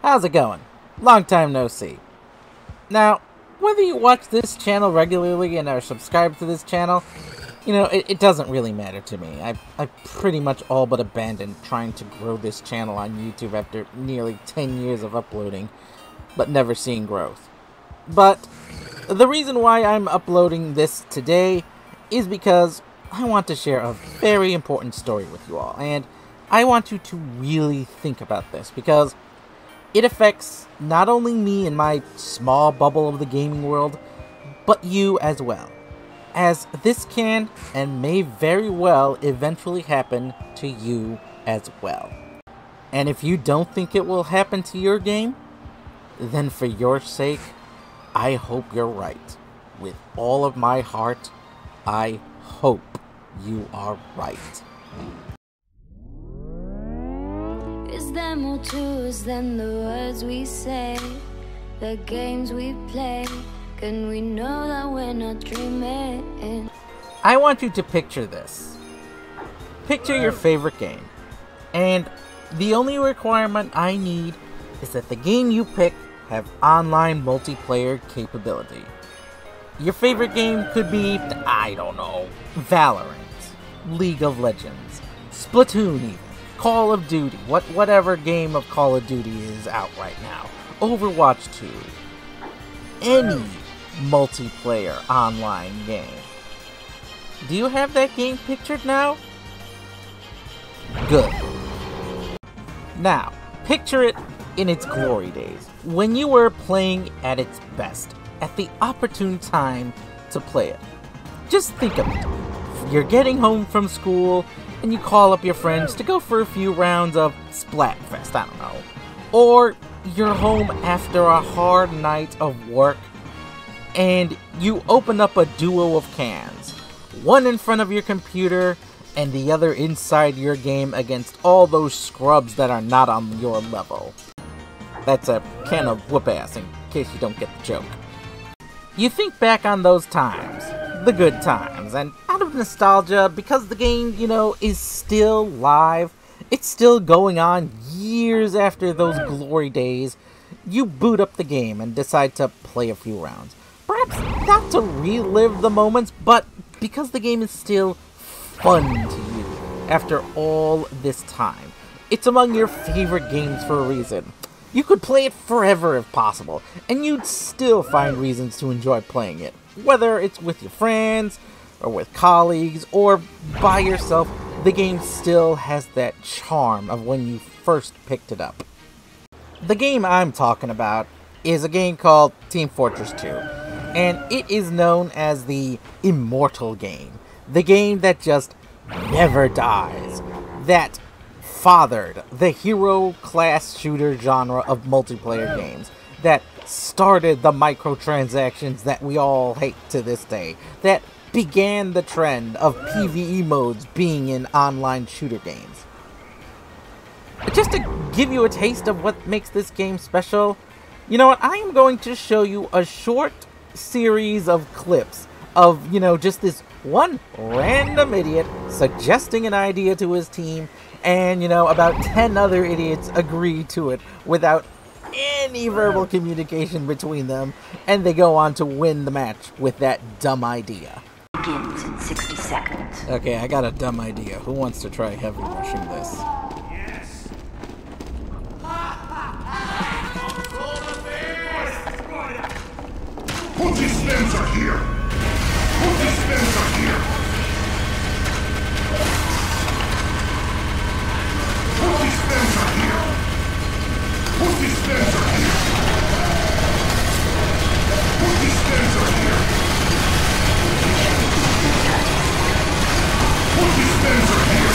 How's it going? Long time no see. Now, whether you watch this channel regularly and are subscribed to this channel, it doesn't really matter to me. I pretty much all but abandoned trying to grow this channel on YouTube after nearly 10 years of uploading, but never seeing growth. But the reason why I'm uploading this today is because I want to share a very important story with you all, and I want you to really think about this, because it affects not only me and my small bubble of the gaming world, but you as well, as this can and may very well eventually happen to you as well. And if you don't think it will happen to your game, then for your sake, I hope you're right. With all of my heart, I hope you are right. Is there more to us than the words we say, the games we play? Can we know that we're not dreaming? I want you to picture this. Picture your favorite game. And the only requirement I need is that the game you pick have online multiplayer capability. Your favorite game could be, I don't know, Valorant, League of Legends, Splatoon even, Call of Duty, whatever game of Call of Duty is out right now, Overwatch 2, any multiplayer online game. Do you have that game pictured now? Good. Now, picture it in its glory days, when you were playing at its best, at the opportune time to play it. Just think of it. You're getting home from school, and you call up your friends to go for a few rounds of Splatfest, I don't know. Or you're home after a hard night of work, and you open up a duo of cans. One in front of your computer, and the other inside your game against all those scrubs that are not on your level. That's a can of whoop-ass, in case you don't get the joke. You think back on those times, the good times, and out of nostalgia, because the game, is still live, it's still going on years after those glory days, you boot up the game and decide to play a few rounds. Perhaps not to relive the moments, but because the game is still fun to you after all this time. It's among your favorite games for a reason. You could play it forever if possible, and you'd still find reasons to enjoy playing it. Whether it's with your friends, or with colleagues, or by yourself, the game still has that charm of when you first picked it up. The game I'm talking about is a game called Team Fortress 2, and it is known as the immortal game. The game that just never dies. That fathered the hero class shooter genre of multiplayer games, that started the microtransactions that we all hate to this day, that began the trend of PvE modes being in online shooter games. Just to give you a taste of what makes this game special, you know what, I am going to show you a short series of clips of, just this one random idiot suggesting an idea to his team, and, about 10 other idiots agree to it without any verbal communication between them, and they go on to win the match with that dumb idea. Begins in 60 seconds. Okay, I got a dumb idea. Who wants to try heavy rushing this? Yes. Participants are here. Participants are here. Participants are here. Participants are here. Participants are here. Participants are here. Participants are here.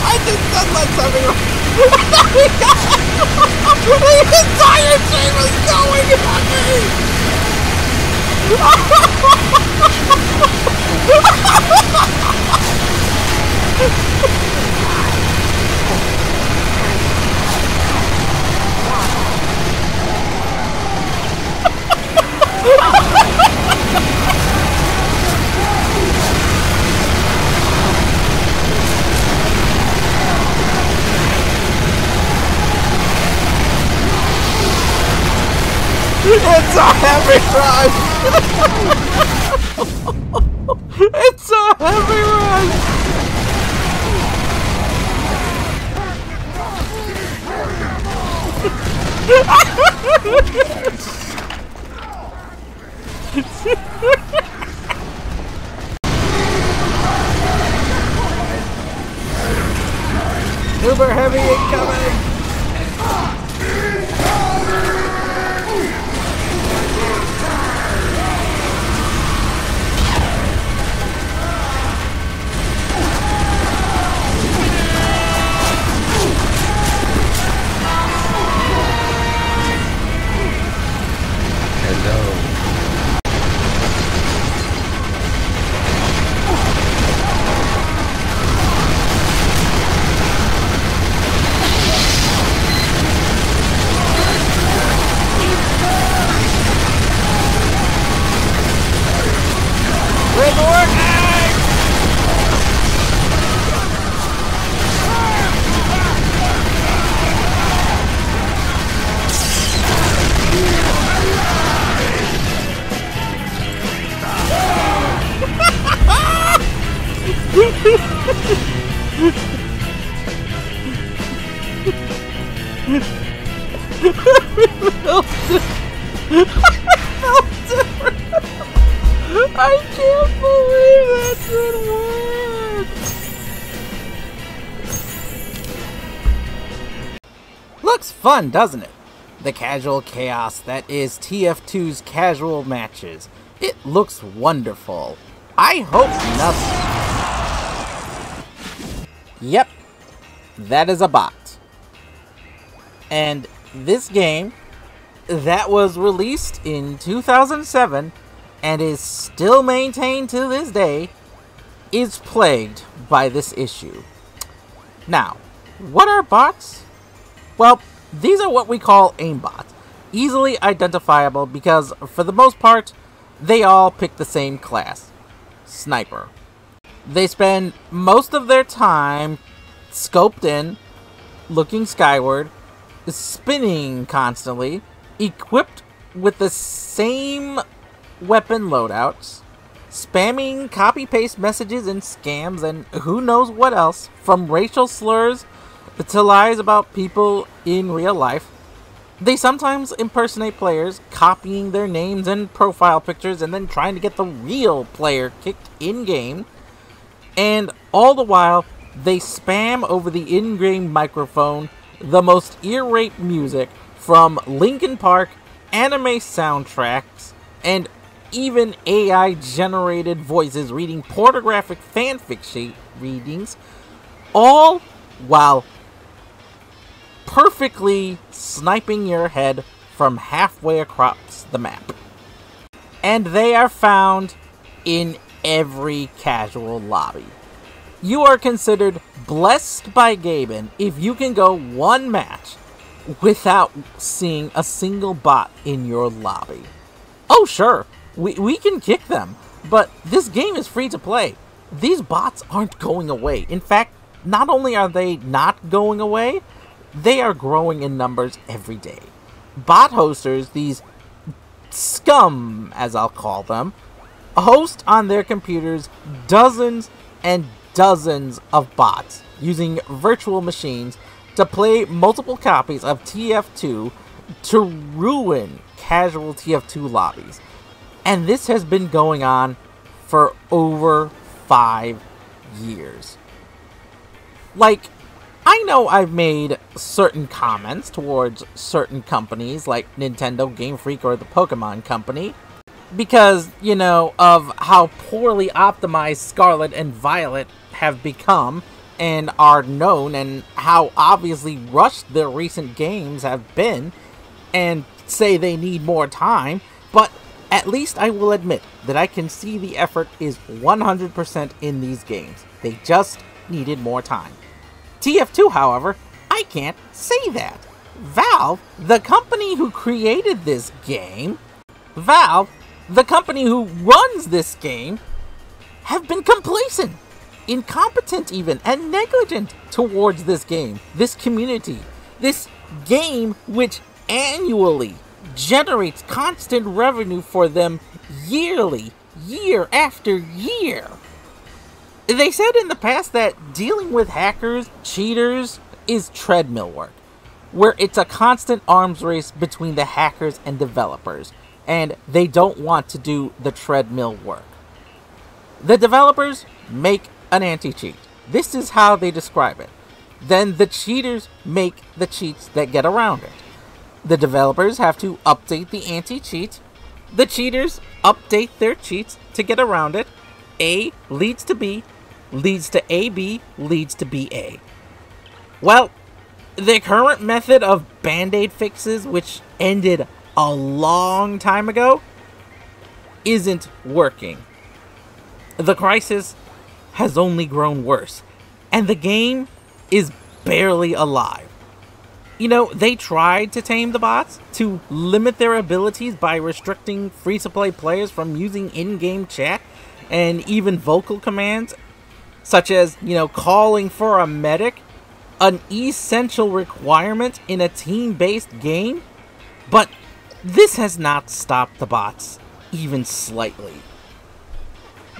I just said like something. The entire team is going at me! It's a heavy rush! It's a heavy rush! Uber heavy incoming! I can't believe that did work! Looks fun, doesn't it? The casual chaos that is TF2's casual matches. It looks wonderful. I hope nothing. Yep, that is a bot. And this game, that was released in 2007 and is still maintained to this day, is plagued by this issue. Now, what are bots? Well, these are what we call aimbots. Easily identifiable because, for the most part, they all pick the same class. Sniper. They spend most of their time scoped in, looking skyward, spinning constantly, equipped with the same weapon loadouts, spamming copy-paste messages and scams and who knows what else, from racial slurs to lies about people in real life. They sometimes impersonate players, copying their names and profile pictures and then trying to get the real player kicked in-game. And all the while, they spam over the in-game microphone the most ear-rape music from Linkin Park, anime soundtracks, and even AI-generated voices reading pornographic fanfic sheet readings, all while perfectly sniping your head from halfway across the map. And they are found in every casual lobby. You are considered blessed by Gaben if you can go one match without seeing a single bot in your lobby. Oh sure, we can kick them, but this game is free to play. These bots aren't going away. In fact, not only are they not going away, they are growing in numbers every day. Bot hosters, these scum, as I'll call them, host on their computers dozens and dozens of bots using virtual machines to play multiple copies of TF2 to ruin casual TF2 lobbies. And this has been going on for over 5 years. Like, I know I've made certain comments towards certain companies like Nintendo, Game Freak, or the Pokemon Company because, you know, of how poorly optimized Scarlet and Violet have become and are known, and how obviously rushed their recent games have been, and say they need more time, but at least I will admit that I can see the effort is 100% in these games. They just needed more time. TF2, however, I can't say that. Valve, the company who created this game, Valve, the company who runs this game, have been complacent, incompetent even, and negligent towards this game, this community, this game which annually generates constant revenue for them yearly, year after year. They said in the past that dealing with hackers, cheaters, is treadmill work, where it's a constant arms race between the hackers and developers, and they don't want to do the treadmill work. The developers make an anti-cheat. This is how they describe it. Then the cheaters make the cheats that get around it. The developers have to update the anti-cheat. The cheaters update their cheats to get around it. A leads to B, leads to AB, leads to BA. Well, the current method of band-aid fixes, which ended a long time ago, isn't working. The crisis has only grown worse, and the game is barely alive. You know, they tried to tame the bots, to limit their abilities by restricting free-to-play players from using in-game chat and even vocal commands, such as, calling for a medic, an essential requirement in a team-based game. But this has not stopped the bots, even slightly.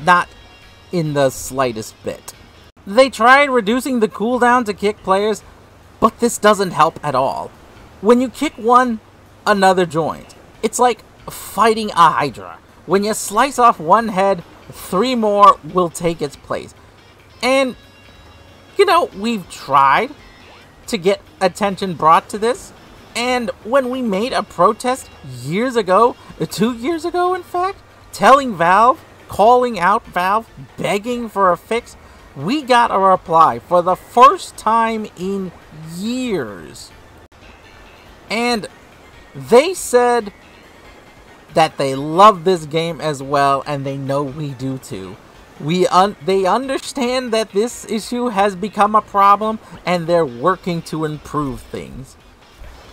Not in the slightest bit. They tried reducing the cooldown to kick players, but this doesn't help at all. When you kick one, another joins. It's like fighting a hydra. When you slice off one head, 3 more will take its place. And, we've tried to get attention brought to this. And when we made a protest years ago, 2 years ago in fact, telling Valve, calling out Valve, begging for a fix, we got a reply for the first time in years. And they said that they love this game as well, and they know we do too. They understand that this issue has become a problem, and they're working to improve things.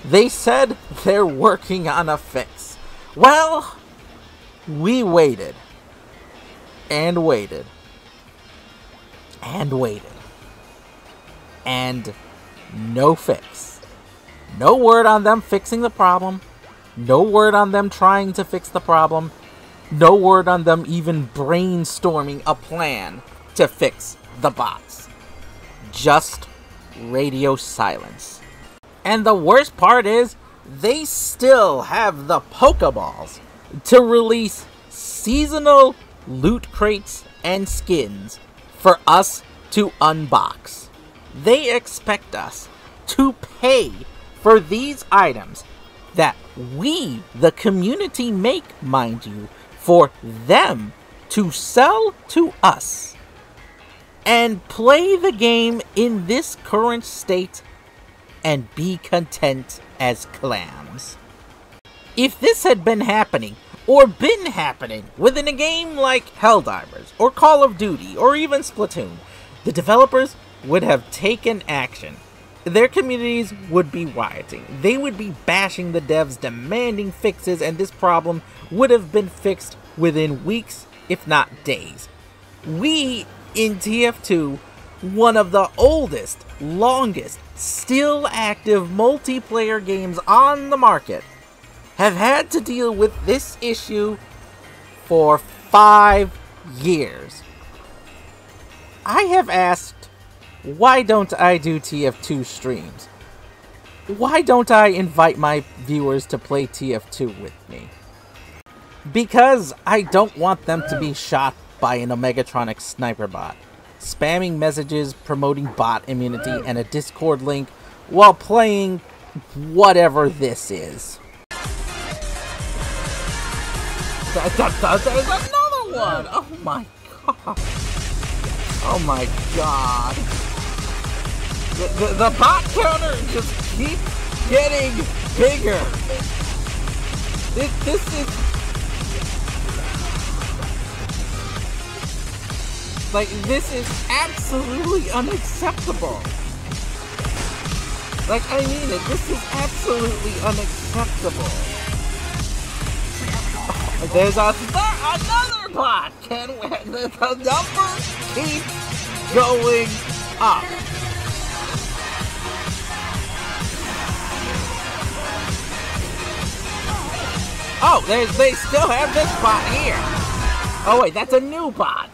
They said they're working on a fix. Well, we waited. And waited. And waited. And no fix. No word on them fixing the problem. No word on them trying to fix the problem. No word on them even brainstorming a plan to fix the bots. Just radio silence. And the worst part is, they still have the Pokeballs to release seasonal loot crates and skins for us to unbox. They expect us to pay for these items that we, the community, make, mind you, for them to sell to us and play the game in this current state and be content as clams. If this had been happening, or been happening, within a game like Helldivers, or Call of Duty, or even Splatoon, the developers would have taken action. Their communities would be rioting. They would be bashing the devs, demanding fixes, and this problem would have been fixed within weeks, if not days. We, in TF2, one of the oldest, longest, still active multiplayer games on the market, have had to deal with this issue for 5 years. I have asked, why don't I do TF2 streams? Why don't I invite my viewers to play TF2 with me? Because I don't want them to be shot by an Omegatronic sniper bot, spamming messages promoting bot immunity and a Discord link while playing whatever this is. There's another one! Oh my god! Oh my god! The bot counter just keeps getting bigger! This is... like, this is absolutely unacceptable! Like, I mean it, this is absolutely unacceptable! There's another bot! The number keeps going up! Oh, they still have this bot here. Oh wait, that's a new bot.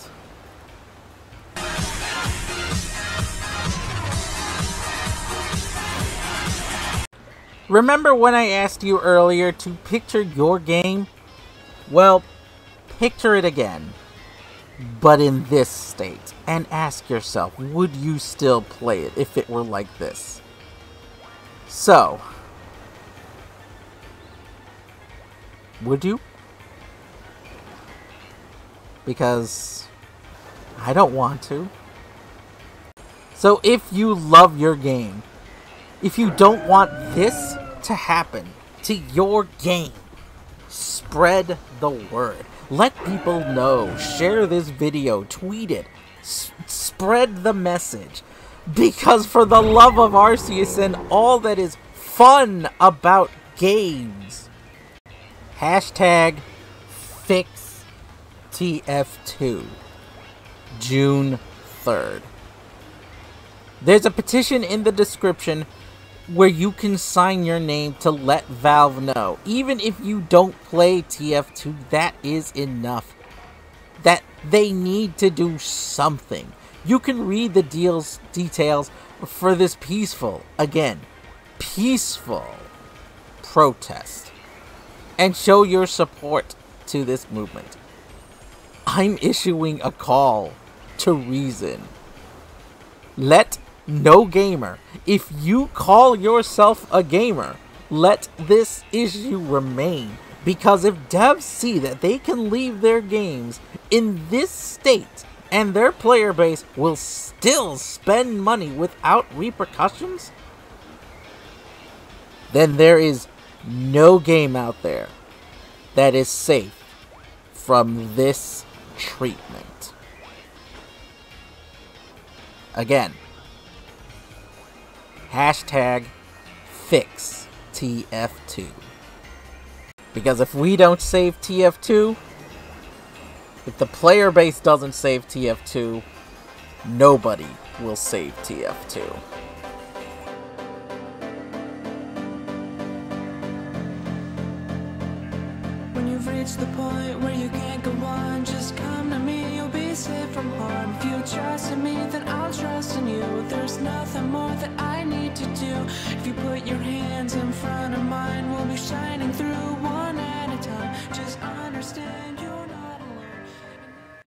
Remember when I asked you earlier to picture your game? Well, picture it again, but in this state, and ask yourself, would you still play it if it were like this? So, would you? Because I don't want to. So if you love your game, if you don't want this to happen to your game, spread the word. Let people know. Share this video. Tweet it. Spread the message. Because for the love of Arceus and all that is fun about games, hashtag FixTF2, June 3rd. There's a petition in the description where you can sign your name to let Valve know. Even if you don't play TF2, that is enough. That they need to do something. You can read the details for this peaceful protest and show your support to this movement. I'm issuing a call to reason. Let no gamer, if you call yourself a gamer, let this issue remain. Because if devs see that they can leave their games in this state and their player base will still spend money without repercussions, then there is no game out there that is safe from this treatment. Again, hashtag FixTF2. Because if we don't save TF2, if the player base doesn't save TF2, nobody will save TF2. When you've reached the point where you can't go on, just come to me, you'll be safe from harm. If you trust in me, then I'll trust in you. There's nothing more that I need to do. If you put your hands in front of mine, we'll be shining through one at a time. Just understand